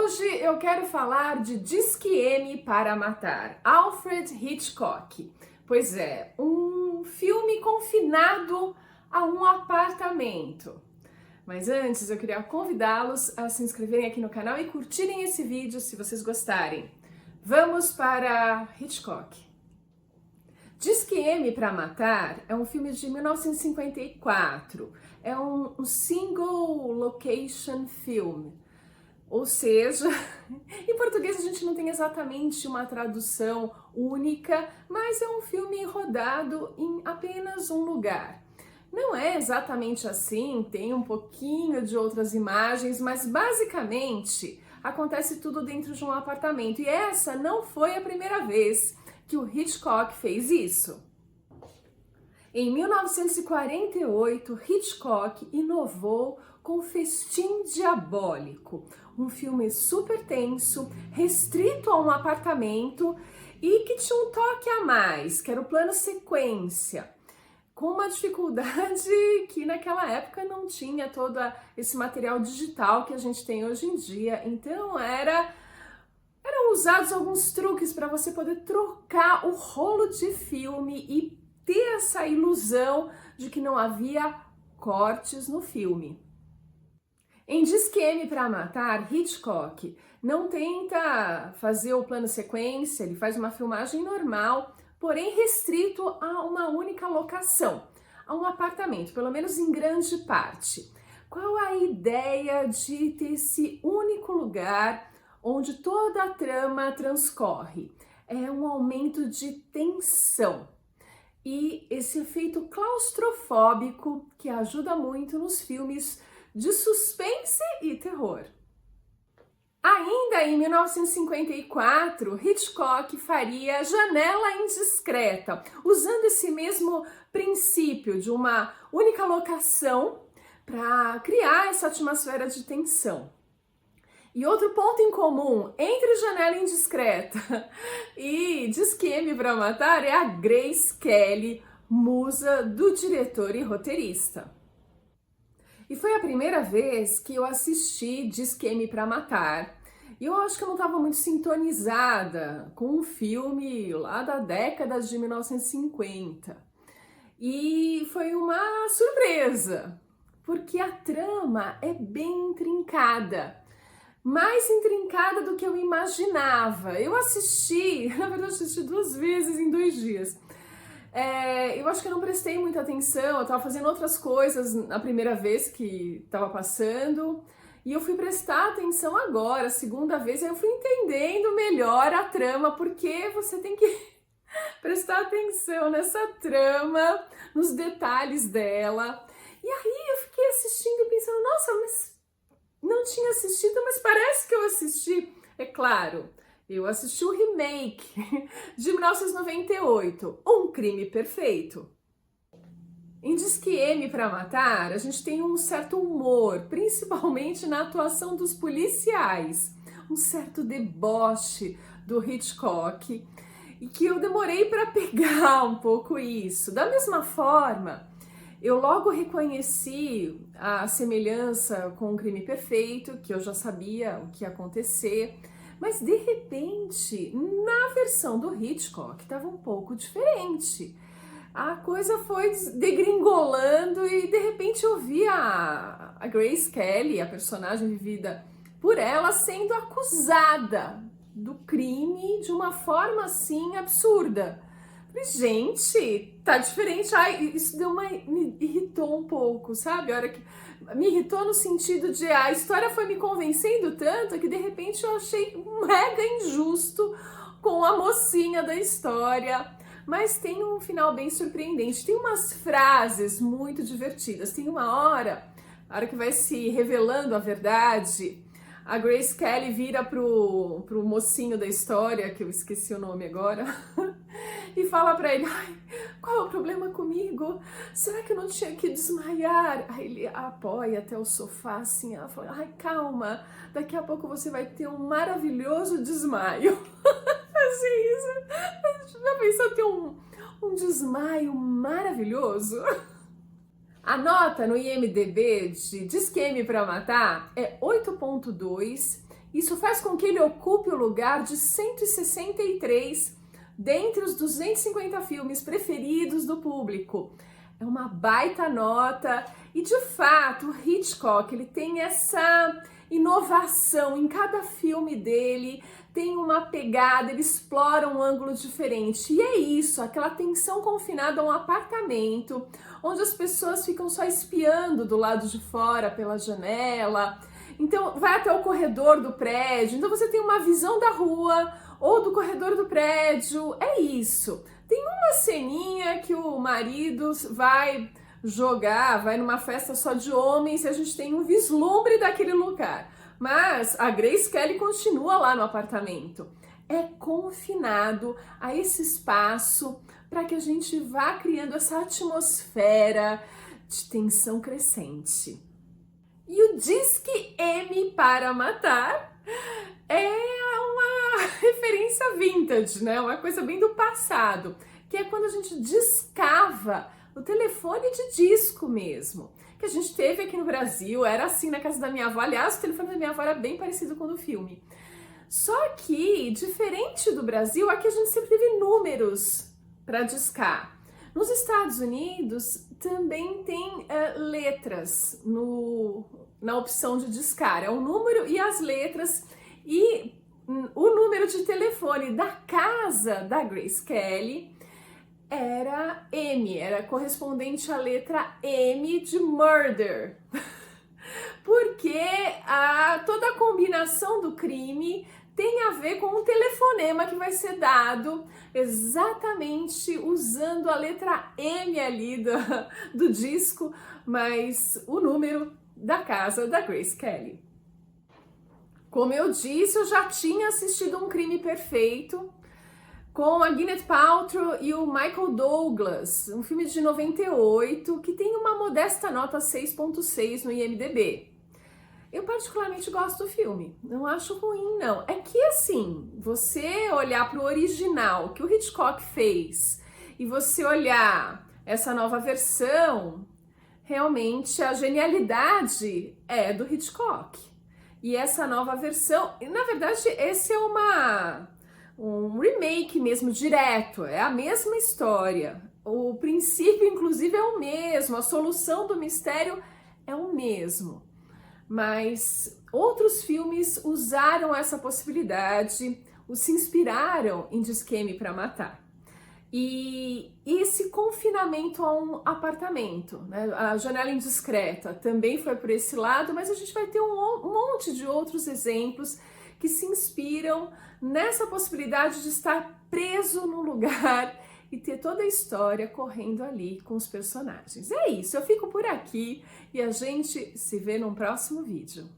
Hoje eu quero falar de Disque M para Matar, Alfred Hitchcock. Pois é, um filme confinado a um apartamento. Mas antes eu queria convidá-los a se inscreverem aqui no canal e curtirem esse vídeo se vocês gostarem. Vamos para Hitchcock. Disque M para Matar é um filme de 1954. É um single location film. Ou seja, em português a gente não tem exatamente uma tradução única, mas é um filme rodado em apenas um lugar. Não é exatamente assim, tem um pouquinho de outras imagens, mas basicamente acontece tudo dentro de um apartamento. E essa não foi a primeira vez que o Hitchcock fez isso. Em 1948, Hitchcock inovou com Festim Diabólico, um filme super tenso, restrito a um apartamento e que tinha um toque a mais, que era o plano sequência, com uma dificuldade que naquela época não tinha todo esse material digital que a gente tem hoje em dia. Então eram usados alguns truques para você poder trocar o rolo de filme e ter essa ilusão de que não havia cortes no filme. Em Disque M para Matar, Hitchcock não tenta fazer o plano sequência, ele faz uma filmagem normal, porém restrito a uma única locação, a um apartamento, pelo menos em grande parte. Qual a ideia de ter esse único lugar onde toda a trama transcorre? É um aumento de tensão e esse efeito claustrofóbico que ajuda muito nos filmes de suspense e terror. Ainda em 1954, Hitchcock faria Janela Indiscreta, usando esse mesmo princípio de uma única locação para criar essa atmosfera de tensão. E outro ponto em comum entre Janela Indiscreta e Disque M para Matar é a Grace Kelly, musa do diretor e roteirista. E foi a primeira vez que eu assisti Disque M para Matar. E eu acho que eu não estava muito sintonizada com um filme lá da década de 1950. E foi uma surpresa, porque a trama é bem intrincada. Mais intrincada do que eu imaginava. Eu assisti, na verdade assisti 2 vezes em 2 dias. Eu acho que eu não prestei muita atenção, eu estava fazendo outras coisas na primeira vez que estava passando, e eu fui prestar atenção agora, a segunda vez, aí eu fui entendendo melhor a trama, porque você tem que prestar atenção nessa trama, nos detalhes dela. E aí eu fiquei assistindo e pensando, nossa, mas não tinha assistido, mas parece que eu assisti. É claro, eu assisti o remake de 1998, Um Crime Perfeito. Em Disque M para Matar, a gente tem um certo humor, principalmente na atuação dos policiais, um certo deboche do Hitchcock, e que eu demorei para pegar um pouco isso. Da mesma forma, eu logo reconheci a semelhança com O Crime Perfeito, que eu já sabia o que ia acontecer, mas de repente, na versão do Hitchcock, estava um pouco diferente. A coisa foi degringolando e de repente eu vi a Grace Kelly, a personagem vivida por ela, sendo acusada do crime de uma forma assim absurda. Falei, gente, tá diferente. Ai, isso me irritou um pouco, sabe? A hora que me irritou no sentido de a história foi me convencendo tanto que de repente eu achei mega injusto com a mocinha da história. Mas tem um final bem surpreendente, tem umas frases muito divertidas. Tem uma hora, a hora que vai se revelando a verdade, a Grace Kelly vira pro mocinho da história, que eu esqueci o nome agora, e fala pra ele, ai, qual é o problema comigo? Será que eu não tinha que desmaiar? Aí ele apoia até o sofá assim, ela fala, ai, calma, daqui a pouco você vai ter um maravilhoso desmaio. Assim, isso, já pensou ter um desmaio maravilhoso? A nota no IMDb de Disque M para Matar é 8.2 Isso faz com que ele ocupe o lugar de 163 dentre os 250 filmes preferidos do público. É uma baita nota e, de fato, o Hitchcock ele tem essa inovação em cada filme dele, tem uma pegada, ele explora um ângulo diferente. E é isso, aquela tensão confinada a um apartamento, onde as pessoas ficam só espiando do lado de fora pela janela. Então vai até o corredor do prédio, então você tem uma visão da rua ou do corredor do prédio, é isso. Tem uma ceninha que o marido vai vai numa festa só de homens e a gente tem um vislumbre daquele lugar. Mas a Grace Kelly continua lá no apartamento. É confinado a esse espaço para que a gente vá criando essa atmosfera de tensão crescente. E o Disque M para Matar é uma referência vintage, né? Uma coisa bem do passado, que é quando a gente discava o telefone de disco mesmo, que a gente teve aqui no Brasil, era assim na casa da minha avó. Aliás, o telefone da minha avó era bem parecido com o do filme. Só que, diferente do Brasil, aqui a gente sempre teve números para discar. Nos Estados Unidos também tem letras na opção de discar, é o número e as letras, e o número de telefone da casa da Grace Kelly era M, era correspondente à letra M de murder, porque toda a combinação do crime tem a ver com um telefonema que vai ser dado exatamente usando a letra M ali do disco, mas o número da casa da Grace Kelly. Como eu disse, eu já tinha assistido Um Crime Perfeito com a Gwyneth Paltrow e o Michael Douglas, um filme de 98 que tem uma modesta nota 6.6 no IMDb. Eu particularmente gosto do filme, não acho ruim não. É que assim, você olhar para o original que o Hitchcock fez e você olhar essa nova versão, realmente a genialidade é do Hitchcock. E essa nova versão, na verdade, esse é um remake mesmo, direto, é a mesma história. O princípio, inclusive, é o mesmo, a solução do mistério é o mesmo. Mas outros filmes usaram essa possibilidade, se inspiraram em Disque M para Matar. E esse confinamento a um apartamento, né? A Janela Indiscreta também foi por esse lado, mas a gente vai ter um monte de outros exemplos que se inspiram nessa possibilidade de estar preso no lugar e ter toda a história correndo ali com os personagens. É isso, eu fico por aqui e a gente se vê num próximo vídeo.